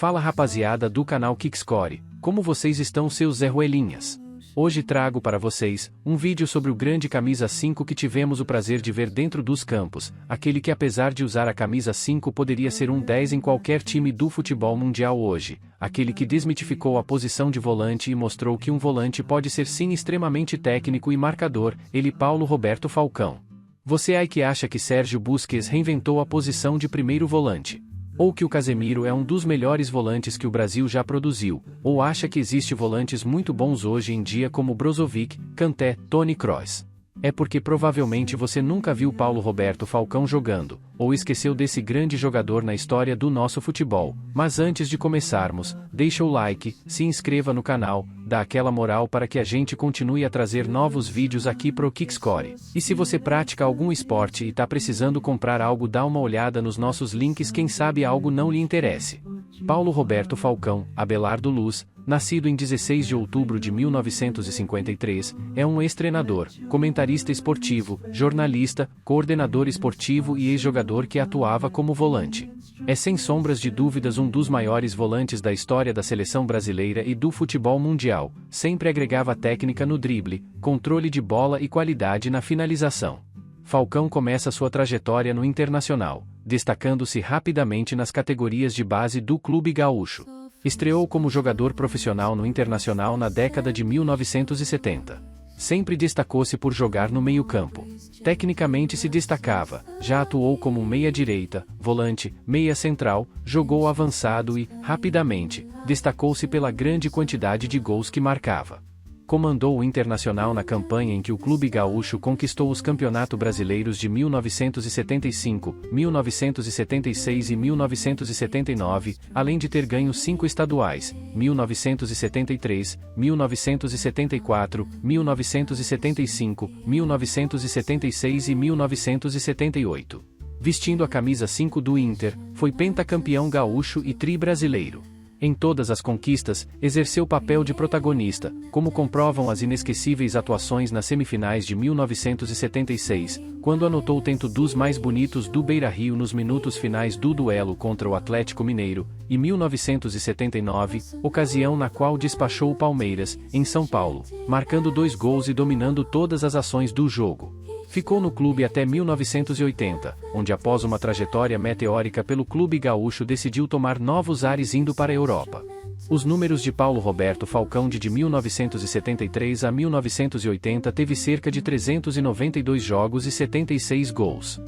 Fala rapaziada do canal Kickscore, como vocês estão seus Zé Ruelinhas? Hoje trago para vocês um vídeo sobre o grande camisa 5 que tivemos o prazer de ver dentro dos campos, aquele que apesar de usar a camisa 5 poderia ser um 10 em qualquer time do futebol mundial hoje, aquele que desmitificou a posição de volante e mostrou que um volante pode ser sim extremamente técnico e marcador, ele Paulo Roberto Falcão. Você aí que acha que Sérgio Busquets reinventou a posição de primeiro volante? Ou que o Casemiro é um dos melhores volantes que o Brasil já produziu, ou acha que existe volantes muito bons hoje em dia como Brozovic, Kanté, Toni Kroos. É porque provavelmente você nunca viu Paulo Roberto Falcão jogando, ou esqueceu desse grande jogador na história do nosso futebol. Mas antes de começarmos, deixa o like, se inscreva no canal, dá aquela moral para que a gente continue a trazer novos vídeos aqui pro Kickscore. E se você pratica algum esporte e tá precisando comprar algo, dá uma olhada nos nossos links, quem sabe algo não lhe interesse. Paulo Roberto Falcão, Abelardo Luz, nascido em 16 de outubro de 1953, é um ex-treinador, comentarista esportivo, jornalista, coordenador esportivo e ex-jogador que atuava como volante. É sem sombras de dúvidas um dos maiores volantes da história da seleção brasileira e do futebol mundial, sempre agregava técnica no drible, controle de bola e qualidade na finalização. Falcão começa sua trajetória no Internacional, destacando-se rapidamente nas categorias de base do Clube Gaúcho. Estreou como jogador profissional no Internacional na década de 1970. Sempre destacou-se por jogar no meio-campo. Tecnicamente se destacava, já atuou como meia-direita, volante, meia-central, jogou avançado e, rapidamente, destacou-se pela grande quantidade de gols que marcava. Comandou o Internacional na campanha em que o Clube Gaúcho conquistou os campeonatos brasileiros de 1975, 1976 e 1979, além de ter ganho 5 estaduais, 1973, 1974, 1975, 1976 e 1978. Vestindo a camisa 5 do Inter, foi pentacampeão gaúcho e tri-brasileiro. Em todas as conquistas, exerceu papel de protagonista, como comprovam as inesquecíveis atuações nas semifinais de 1976, quando anotou o tento dos mais bonitos do Beira-Rio nos minutos finais do duelo contra o Atlético Mineiro, e 1979, ocasião na qual despachou o Palmeiras, em São Paulo, marcando 2 gols e dominando todas as ações do jogo. Ficou no clube até 1980, onde após uma trajetória meteórica pelo Clube Gaúcho decidiu tomar novos ares indo para a Europa. Os números de Paulo Roberto Falcão de 1973 a 1980 teve cerca de 392 jogos e 76 gols.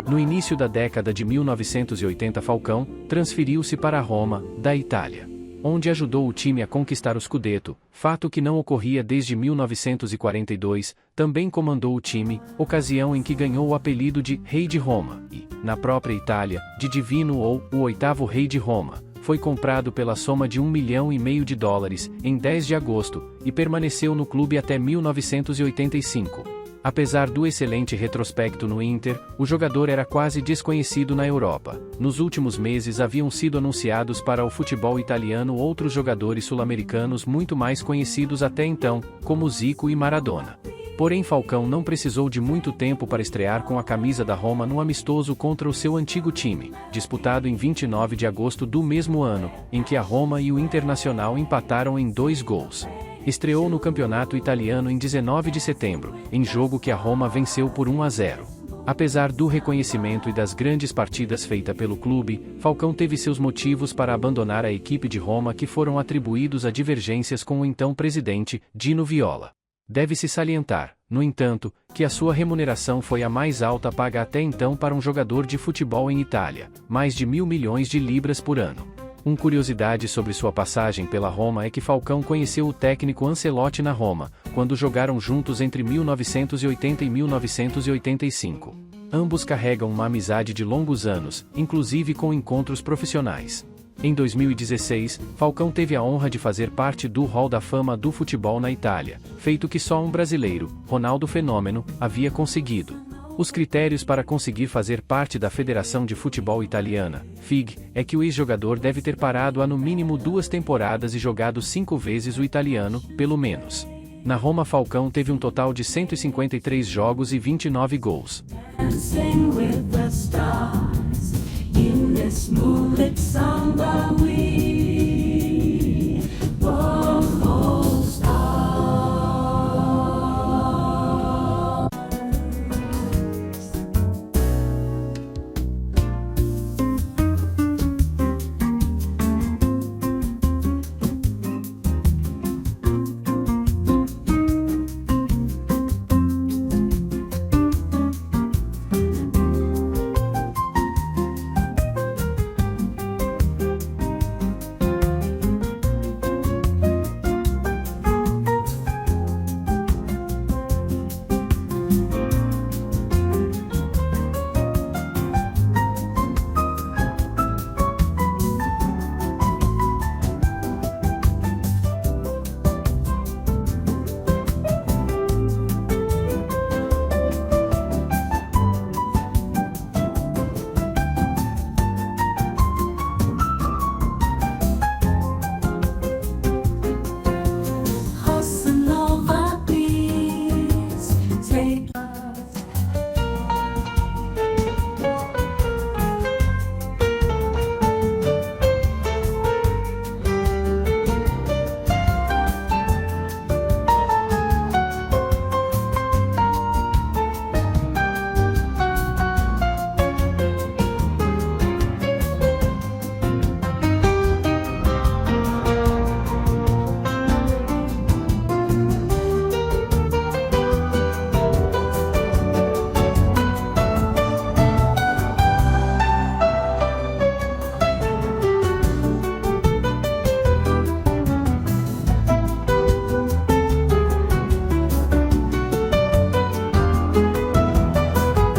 No início da década de 1980, Falcão transferiu-se para Roma, da Itália, onde ajudou o time a conquistar o Scudetto, fato que não ocorria desde 1942, também comandou o time, ocasião em que ganhou o apelido de Rei de Roma, e, na própria Itália, de Divino ou o oitavo Rei de Roma. Foi comprado pela soma de $1,5 milhão em 10 de agosto, e permaneceu no clube até 1985. Apesar do excelente retrospecto no Inter, o jogador era quase desconhecido na Europa. Nos últimos meses haviam sido anunciados para o futebol italiano outros jogadores sul-americanos muito mais conhecidos até então, como Zico e Maradona. Porém, Falcão não precisou de muito tempo para estrear com a camisa da Roma no amistoso contra o seu antigo time, disputado em 29 de agosto do mesmo ano, em que a Roma e o Internacional empataram em 2 gols. Estreou no campeonato italiano em 19 de setembro, em jogo que a Roma venceu por 1-0. Apesar do reconhecimento e das grandes partidas feitas pelo clube, Falcão teve seus motivos para abandonar a equipe de Roma, que foram atribuídos a divergências com o então presidente, Dino Viola. Deve-se salientar, no entanto, que a sua remuneração foi a mais alta paga até então para um jogador de futebol em Itália, mais de 1.000 milhões de libras por ano. Uma curiosidade sobre sua passagem pela Roma é que Falcão conheceu o técnico Ancelotti na Roma, quando jogaram juntos entre 1980 e 1985. Ambos carregam uma amizade de longos anos, inclusive com encontros profissionais. Em 2016, Falcão teve a honra de fazer parte do Hall da Fama do futebol na Itália, feito que só um brasileiro, Ronaldo Fenômeno, havia conseguido. Os critérios para conseguir fazer parte da Federação de Futebol Italiana, FIG, é que o ex-jogador deve ter parado há no mínimo 2 temporadas e jogado 5 vezes o italiano, pelo menos. Na Roma, Falcão teve um total de 153 jogos e 29 gols.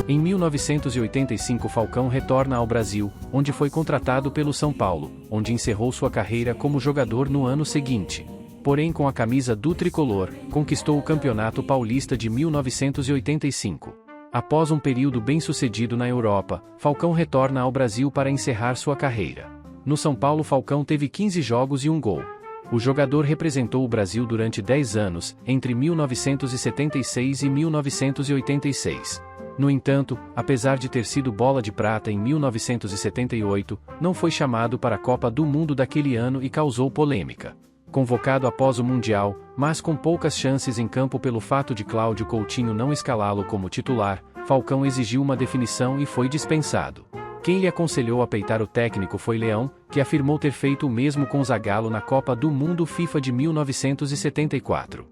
Em 1985, Falcão retorna ao Brasil, onde foi contratado pelo São Paulo, onde encerrou sua carreira como jogador no ano seguinte. Porém, com a camisa do tricolor, conquistou o Campeonato Paulista de 1985. Após um período bem-sucedido na Europa, Falcão retorna ao Brasil para encerrar sua carreira. No São Paulo, Falcão teve 15 jogos e 1 gol. O jogador representou o Brasil durante 10 anos, entre 1976 e 1986. No entanto, apesar de ter sido bola de prata em 1978, não foi chamado para a Copa do Mundo daquele ano e causou polêmica. Convocado após o Mundial, mas com poucas chances em campo pelo fato de Cláudio Coutinho não escalá-lo como titular, Falcão exigiu uma definição e foi dispensado. Quem lhe aconselhou a peitar o técnico foi Leão, que afirmou ter feito o mesmo com Zagallo na Copa do Mundo FIFA de 1974.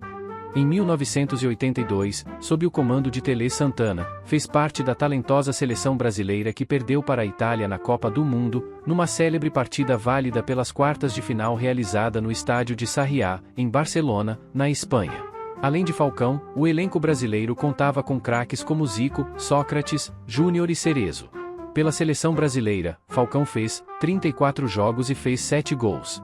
Em 1982, sob o comando de Tele Santana, fez parte da talentosa seleção brasileira que perdeu para a Itália na Copa do Mundo, numa célebre partida válida pelas quartas de final realizada no estádio de Sarriá, em Barcelona, na Espanha. Além de Falcão, o elenco brasileiro contava com craques como Zico, Sócrates, Júnior e Cerezo. Pela seleção brasileira, Falcão fez 34 jogos e fez 7 gols.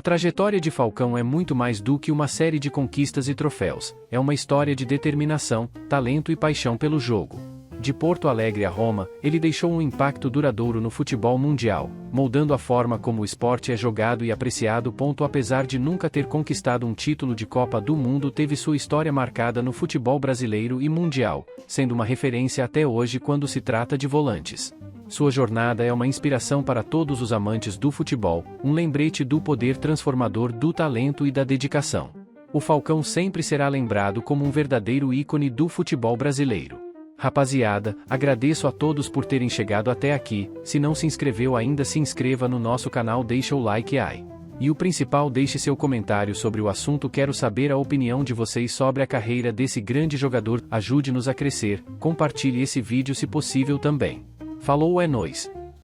A trajetória de Falcão é muito mais do que uma série de conquistas e troféus, é uma história de determinação, talento e paixão pelo jogo. De Porto Alegre a Roma, ele deixou um impacto duradouro no futebol mundial, moldando a forma como o esporte é jogado e apreciado. Apesar de nunca ter conquistado um título de Copa do Mundo, teve sua história marcada no futebol brasileiro e mundial, sendo uma referência até hoje quando se trata de volantes. Sua jornada é uma inspiração para todos os amantes do futebol, um lembrete do poder transformador do talento e da dedicação. O Falcão sempre será lembrado como um verdadeiro ícone do futebol brasileiro. Rapaziada, agradeço a todos por terem chegado até aqui. Se não se inscreveu ainda, se inscreva no nosso canal, deixa o like aí. E o principal, deixe seu comentário sobre o assunto. Quero saber a opinião de vocês sobre a carreira desse grande jogador. Ajude-nos a crescer, compartilhe esse vídeo se possível também. Falou, é nóis!